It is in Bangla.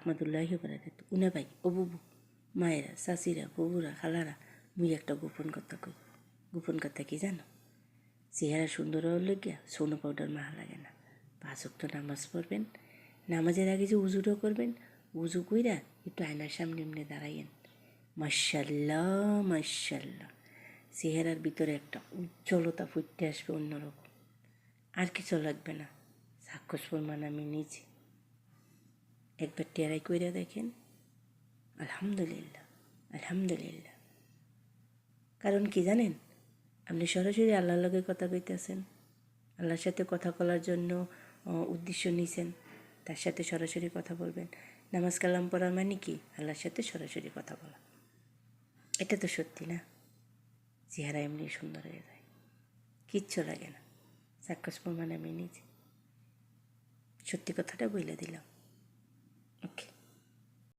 রহমতুল্লাহি বারাকাত। উনা ভাই ও বুবু, মায়েরা, চাচিরা, বুবুরা, খালারা, মুই একটা গোপন কথা কই। গোপন কথা কি জানো? চেহারা সুন্দর হলে গিয়া সোনো পাউডার মাখা লাগে না। 5 ওয়াক্ত নামাজ পড়বেন, নামাজের আগে যে উজুটাও করবেন, উজু কইরা একটু আয়নার সামনে এমনি দাঁড়াইয়েন। মাশাল্লাহ মাশাল্লাহ, চেহারার ভিতরে একটা উজ্জ্বলতা ফুটতে আসবে অন্যরকম। আর কিছু লাগবে না, সাক্ষস প্রমাণ আমি নিজে। একবার টেরাই কইরা দেখেন। আলহামদুলিল্লাহ আলহামদুলিল্লাহ। কারণ কি জানেন, আপনি সরাসরি আল্লাহর লগে কথা কইতেছেন, আল্লাহর সাথে কথা বলার জন্য উদ্দেশ্য নিয়েছেন, তার সাথে সরাসরি কথা বলবেন। নামাজ কালাম পড়া মানে কি? আল্লাহর সাথে সরাসরি কথা বলা। এটা তো সত্যি না? চেহারা এমনি সুন্দর হয়ে যায়, কিচ্ছু লাগে না। সাক্ষস প্রমাণ আমি নিজে, সত্যি কথাটা বলে দিলাম।